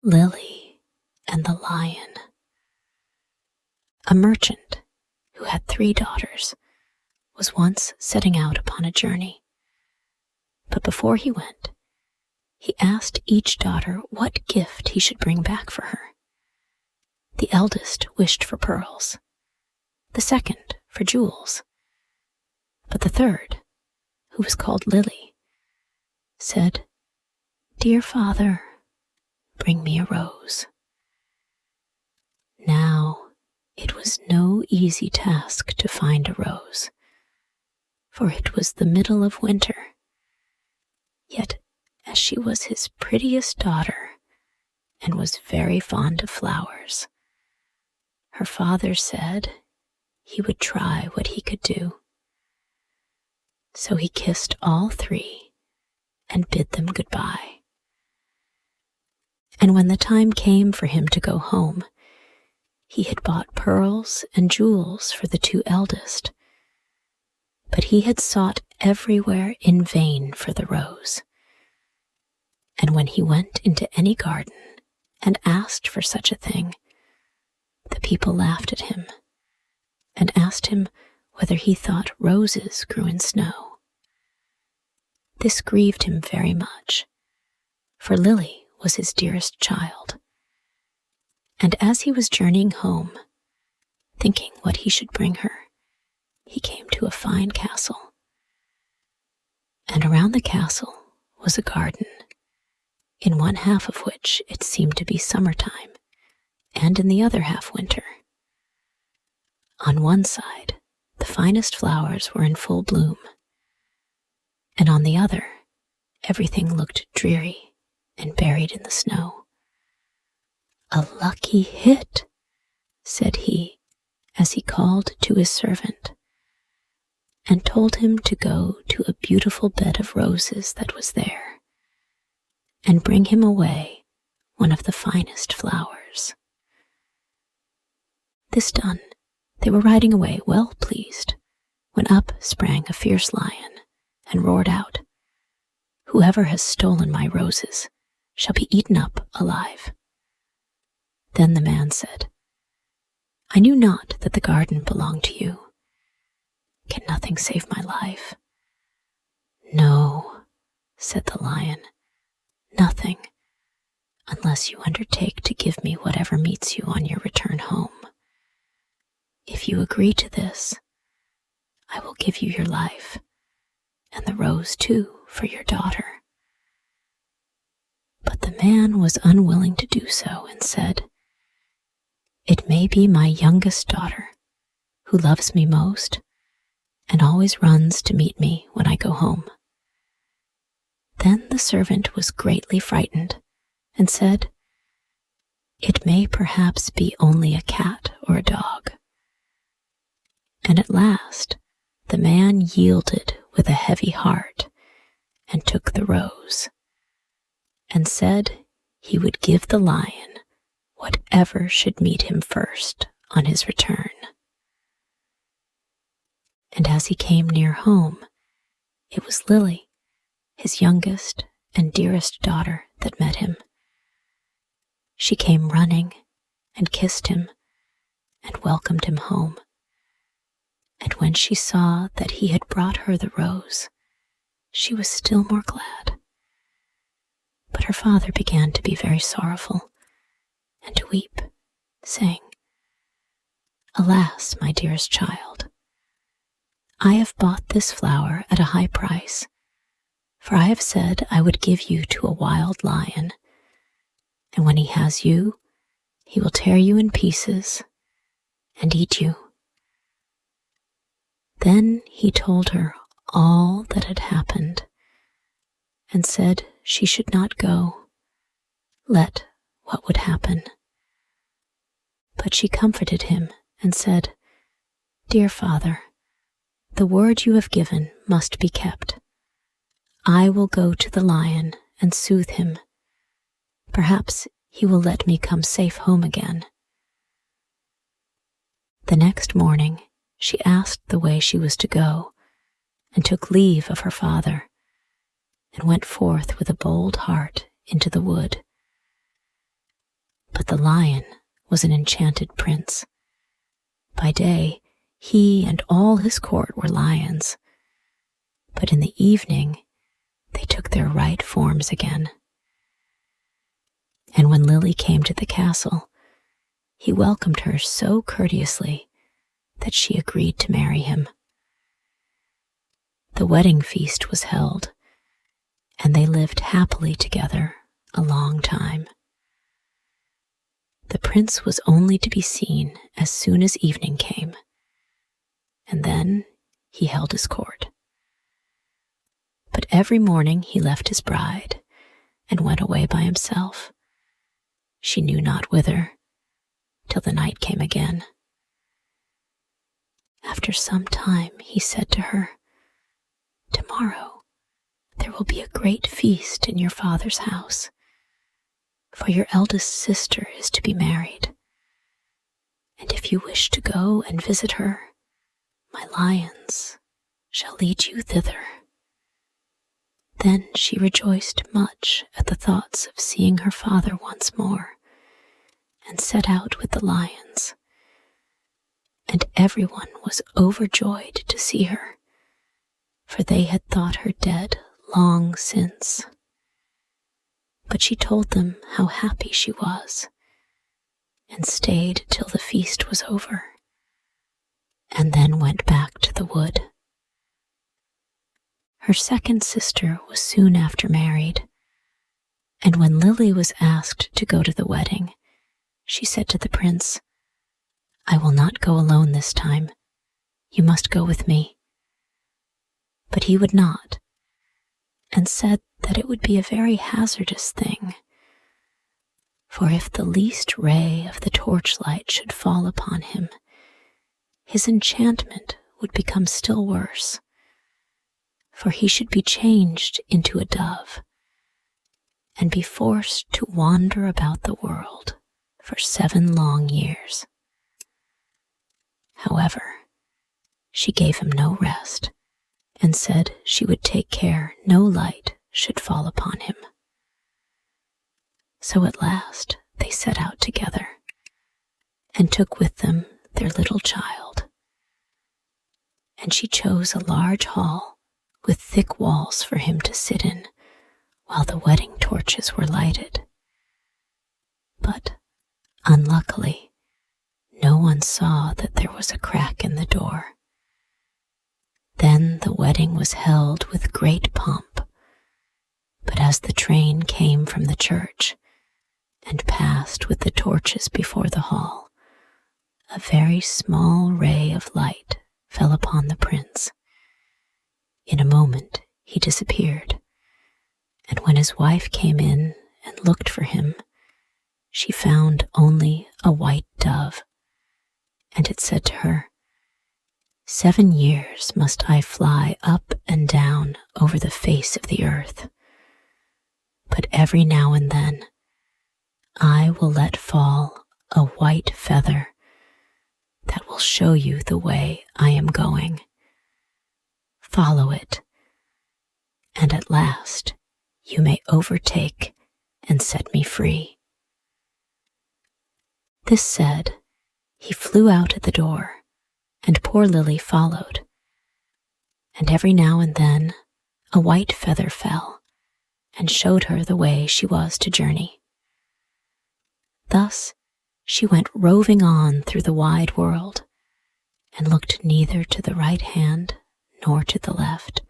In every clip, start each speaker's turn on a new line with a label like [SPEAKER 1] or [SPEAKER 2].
[SPEAKER 1] Lily and the Lion. A merchant who had 3 daughters was once setting out upon a journey. But before he went, he asked each daughter what gift he should bring back for her. The eldest wished for pearls, the second for jewels, but the third, who was called Lily, said, "Dear father, bring me a rose." Now, it was no easy task to find a rose, for it was the middle of winter. Yet, as she was his prettiest daughter and was very fond of flowers, her father said he would try what he could do. So he kissed all 3 and bid them goodbye. And when the time came for him to go home, he had bought pearls and jewels for the 2 eldest, but he had sought everywhere in vain for the rose. And when he went into any garden and asked for such a thing, the people laughed at him and asked him whether he thought roses grew in snow. This grieved him very much, for Lily was his dearest child. And as he was journeying home, thinking what he should bring her, he came to a fine castle. And around the castle was a garden, in one half of which it seemed to be summertime, and in the other half winter. On one side, the finest flowers were in full bloom, and on the other, everything looked dreary and buried in the snow. "A lucky hit," said he, as he called to his servant, and told him to go to a beautiful bed of roses that was there, and bring him away one of the finest flowers. This done, they were riding away well pleased, when up sprang a fierce lion, and roared out, "Whoever has stolen my roses shall be eaten up alive." Then the man said, "I knew not that the garden belonged to you. Can nothing save my life?" "No," said the lion, "nothing, unless you undertake to give me whatever meets you on your return home. If you agree to this, I will give you your life, and the rose too for your daughter." But the man was unwilling to do so and said, "It may be my youngest daughter, who loves me most and always runs to meet me when I go home." Then the servant was greatly frightened and said, "It may perhaps be only a cat or a dog." And at last the man yielded with a heavy heart and took the rose, and said he would give the lion whatever should meet him first on his return. And as he came near home, it was Lily, his youngest and dearest daughter, that met him. She came running and kissed him and welcomed him home. And when she saw that he had brought her the rose, she was still more glad. But her father began to be very sorrowful and to weep, saying, "Alas, my dearest child, I have bought this flower at a high price, for I have said I would give you to a wild lion, and when he has you, he will tear you in pieces and eat you." Then he told her all that had happened, and said she should not go, let what would happen. But she comforted him and said, "Dear father, the word you have given must be kept. I will go to the lion and soothe him. Perhaps he will let me come safe home again." The next morning, she asked the way she was to go, and took leave of her father, and went forth with a bold heart into the wood. But the lion was an enchanted prince. By day, he and all his court were lions, but in the evening they took their right forms again. And when Lily came to the castle, he welcomed her so courteously that she agreed to marry him. The wedding feast was held, and they lived happily together a long time. The prince was only to be seen as soon as evening came, and then he held his court. But every morning he left his bride and went away by himself, she knew not whither, till the night came again. After some time he said to her, "Tomorrow there will be a great feast in your father's house, for your eldest sister is to be married. And if you wish to go and visit her, my lions shall lead you thither." Then she rejoiced much at the thoughts of seeing her father once more, and set out with the lions. And everyone was overjoyed to see her, for they had thought her dead long since. But she told them how happy she was, and stayed till the feast was over, and then went back to the wood. Her second sister was soon after married, and when Lily was asked to go to the wedding, she said to the prince, "I will not go alone this time. You must go with me." But he would not, and said that it would be a very hazardous thing, for if the least ray of the torchlight should fall upon him, his enchantment would become still worse, for he should be changed into a dove, and be forced to wander about the world for 7 long years. However, she gave him no rest, and said she would take care no light should fall upon him. So at last they set out together, and took with them their little child. And she chose a large hall with thick walls for him to sit in, while the wedding torches were lighted. But, unluckily, no one saw that there was a crack in the door. Then the wedding was held with great pomp, but as the train came from the church, and passed with the torches before the hall, a very small ray of light fell upon the prince. In a moment he disappeared, and when his wife came in and looked for him, she found only a white dove, and it said to her, "7 years must I fly up and down over the face of the earth, but every now and then I will let fall a white feather that will show you the way I am going. Follow it, and at last you may overtake and set me free." This said, he flew out at the door, and poor Lily followed, and every now and then a white feather fell, and showed her the way she was to journey. Thus she went roving on through the wide world, and looked neither to the right hand nor to the left,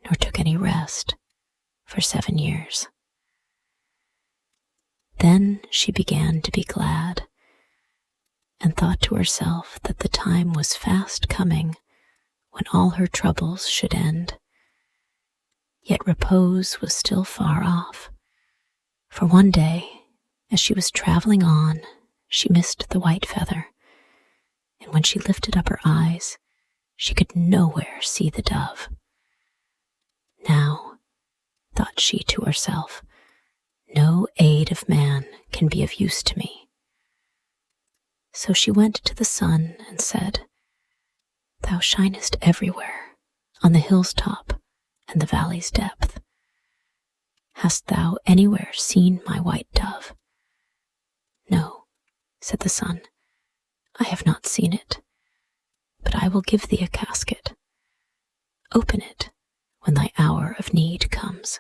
[SPEAKER 1] nor took any rest for 7 years. Then she began to be glad, and thought to herself that the time was fast coming when all her troubles should end. Yet repose was still far off, for one day, as she was traveling on, she missed the white feather, and when she lifted up her eyes, she could nowhere see the dove. "Now," thought she to herself, "no aid of man can be of use to me." So she went to the sun and said, "Thou shinest everywhere, on the hill's top and the valley's depth. Hast thou anywhere seen my white dove?" said the sun. I have not seen it, but I will give thee a casket. Open it when thy hour of need comes.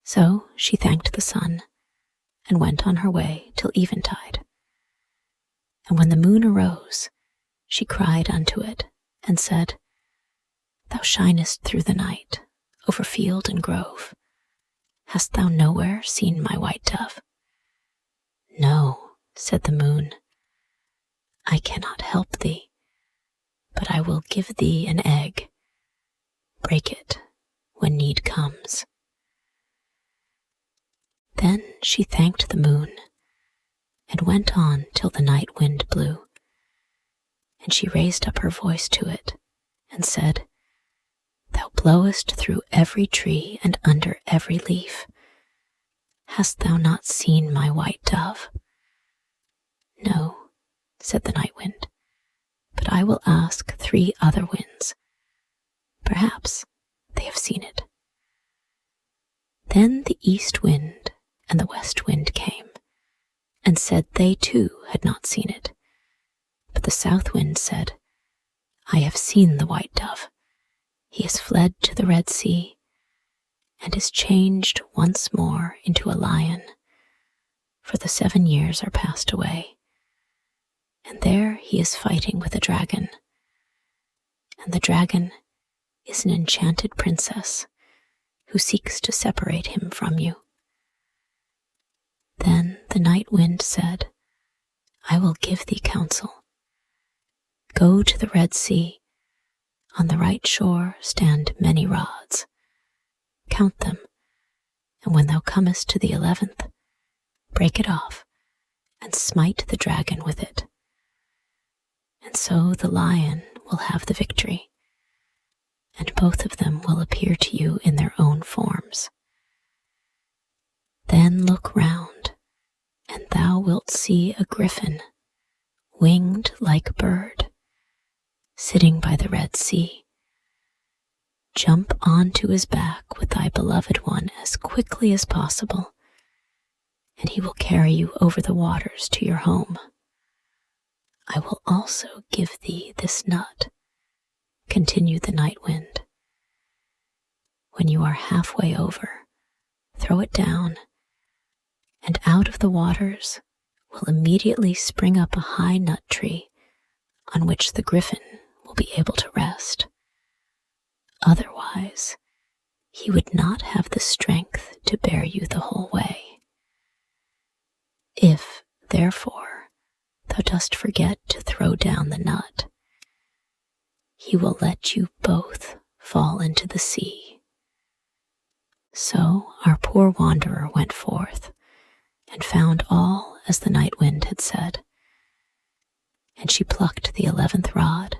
[SPEAKER 1] So she thanked the sun and went on her way till eventide. And when the moon arose, she cried unto it and said, Thou shinest through the night, over field and grove. Hast thou nowhere seen my white dove? No, said the moon, I cannot help thee, but I will give thee an egg. Break it when need comes. Then she thanked the moon and went on till the night wind blew. And she raised up her voice to it and said, Thou blowest through every tree and under every leaf. Hast thou not seen my white dove? No, said the night wind, but I will ask 3 other winds. Perhaps they have seen it. Then the east wind and the west wind came, and said they too had not seen it. But the south wind said, I have seen the white dove. He has fled to the Red Sea, and is changed once more into a lion, for the 7 years are passed away. And there he is fighting with a dragon. And the dragon is an enchanted princess who seeks to separate him from you. Then the night wind said, I will give thee counsel. Go to the Red Sea. On the right shore stand many rods. Count them, and when thou comest to the 11th, break it off, and smite the dragon with it. And so the lion will have the victory, and both of them will appear to you in their own forms. Then look round, and thou wilt see a griffin, winged like a bird, sitting by the Red Sea. Jump onto his back with thy beloved one as quickly as possible, and he will carry you over the waters to your home. I will also give thee this nut, continued the night wind. When you are halfway over, throw it down, and out of the waters will immediately spring up a high nut tree on which the griffin will be able to rest. Otherwise, he would not have the strength to bear you the whole way. If, therefore, thou dost forget to throw down the nut, he will let you both fall into the sea. So our poor wanderer went forth, and found all as the night wind had said. And she plucked the 11th rod,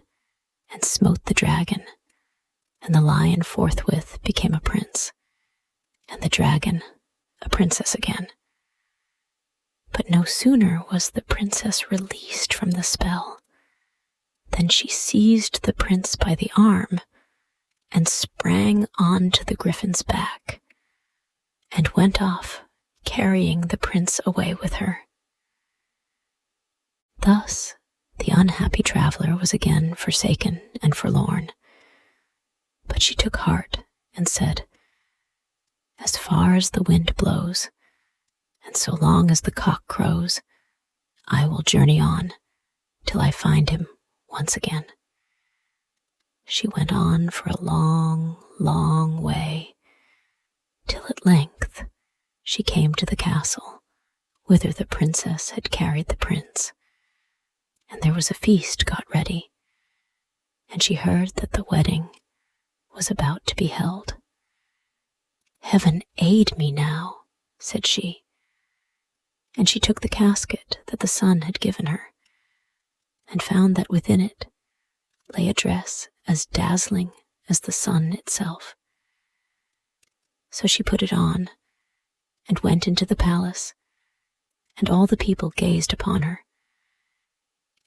[SPEAKER 1] and smote the dragon, and the lion forthwith became a prince, and the dragon a princess again. But no sooner was the princess released from the spell than she seized the prince by the arm and sprang on to the griffin's back, and went off, carrying the prince away with her. Thus the unhappy traveler was again forsaken and forlorn. But she took heart and said, As far as the wind blows, and so long as the cock crows, I will journey on till I find him once again. She went on for a long, long way, till at length she came to the castle whither the princess had carried the prince, and there was a feast got ready, and she heard that the wedding was about to be held. Heaven aid me now, said she, and she took the casket that the sun had given her, and found that within it lay a dress as dazzling as the sun itself. So she put it on, and went into the palace, and all the people gazed upon her.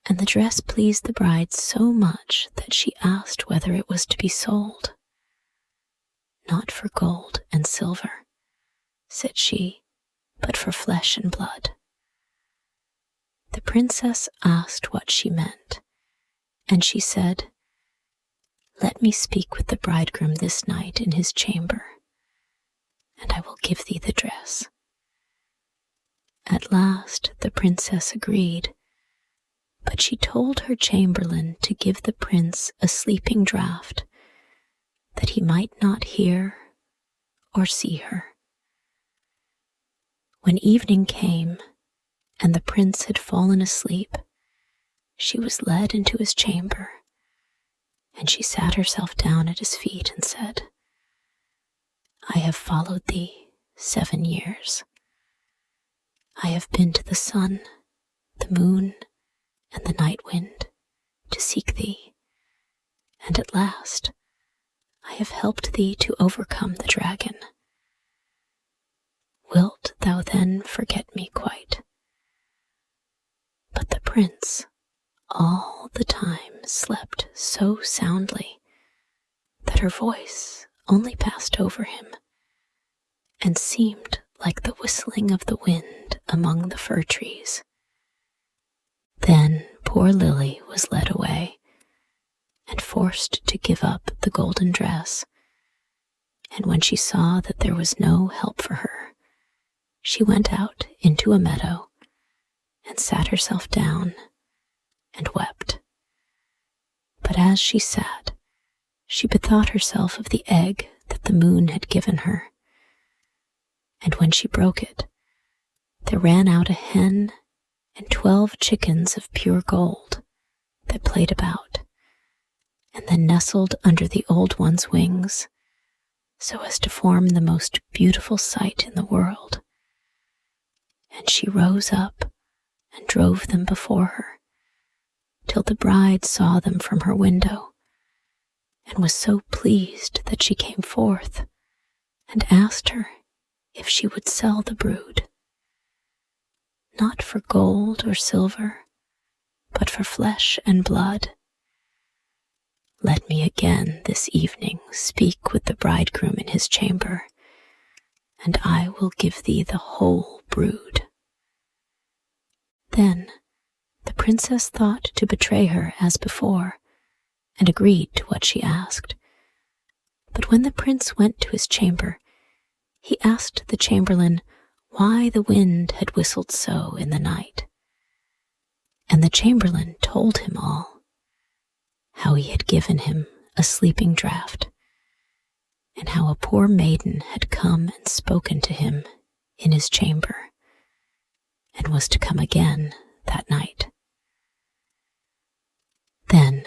[SPEAKER 1] And the dress pleased the bride so much that she asked whether it was to be sold. Not for gold and silver, said she, but for flesh and blood. The princess asked what she meant, and she said, "Let me speak with the bridegroom this night in his chamber, and I will give thee the dress." At last the princess agreed, but she told her chamberlain to give the prince a sleeping draught, that he might not hear or see her. When evening came, and the prince had fallen asleep, she was led into his chamber, and she sat herself down at his feet and said, "I have followed thee 7 years. I have been to the sun, the moon, and the night wind to seek thee, and at last I have helped thee to overcome the dragon. Wilt thou then forget me quite?" But the prince all the time slept so soundly that her voice only passed over him and seemed like the whistling of the wind among the fir trees. Then poor Lily was led away and forced to give up the golden dress, and when she saw that there was no help for her, she went out into a meadow and sat herself down and wept. But as she sat, she bethought herself of the egg that the moon had given her, and when she broke it, there ran out a hen and 12 chickens of pure gold that played about, and then nestled under the old one's wings, so as to form the most beautiful sight in the world. And she rose up and drove them before her, till the bride saw them from her window, and was so pleased that she came forth and asked her if she would sell the brood, not for gold or silver, but for flesh and blood. Let me again this evening speak with the bridegroom in his chamber, and I will give thee the whole brood. Then the princess thought to betray her as before, and agreed to what she asked. But when the prince went to his chamber, he asked the chamberlain why the wind had whistled so in the night. And the chamberlain told him all, how he had given him a sleeping draught, and how a poor maiden had come and spoken to him in his chamber, and was to come again that night. Then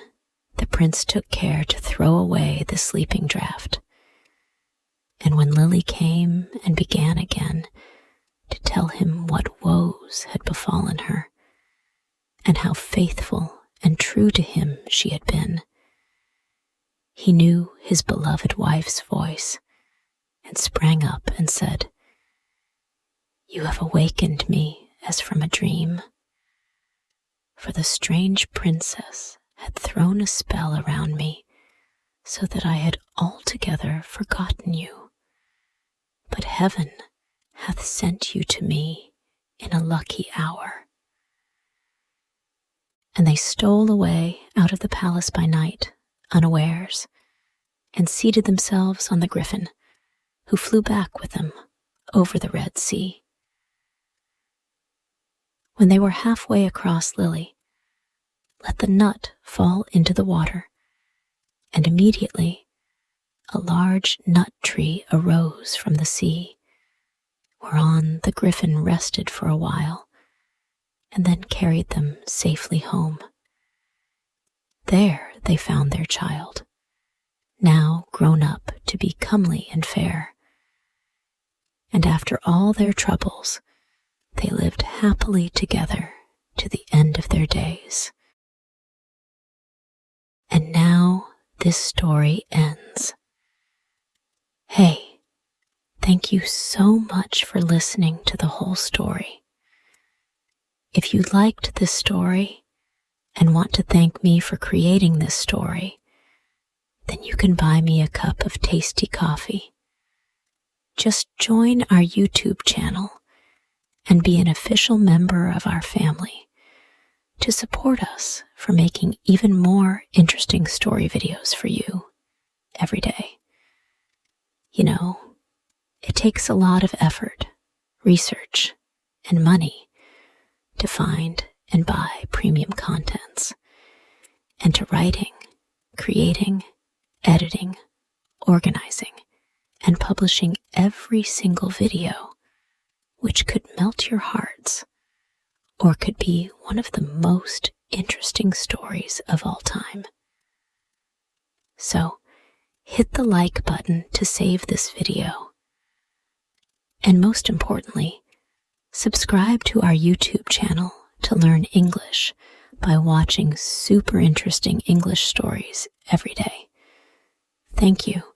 [SPEAKER 1] the prince took care to throw away the sleeping draught, and when Lily came and began again to tell him what woes had befallen her, and how faithful and true to him she had been, he knew his beloved wife's voice, and sprang up and said, "You have awakened me as from a dream, for the strange princess had thrown a spell around me, so that I had altogether forgotten you. But heaven hath sent you to me in a lucky hour." And they stole away out of the palace by night, unawares, and seated themselves on the griffin, who flew back with them over the Red Sea. When they were halfway across Lily, let the nut fall into the water, and immediately a large nut tree arose from the sea, whereon the griffin rested for a while, and then carried them safely home. There they found their child, now grown up to be comely and fair. And after all their troubles, they lived happily together to the end of their days. And now this story ends. Hey, thank you so much for listening to the whole story. If you liked this story and want to thank me for creating this story, then you can buy me a cup of tasty coffee. Just join our YouTube channel and be an official member of our family, to support us for making even more interesting story videos for you every day. You know, it takes a lot of effort, research, and money to find and buy premium contents, and to writing, creating, editing, organizing, and publishing every single video, which could melt your hearts or could be one of the most interesting stories of all time. So, hit the like button to save this video. And most importantly, subscribe to our YouTube channel to learn English by watching super interesting English stories every day. Thank you.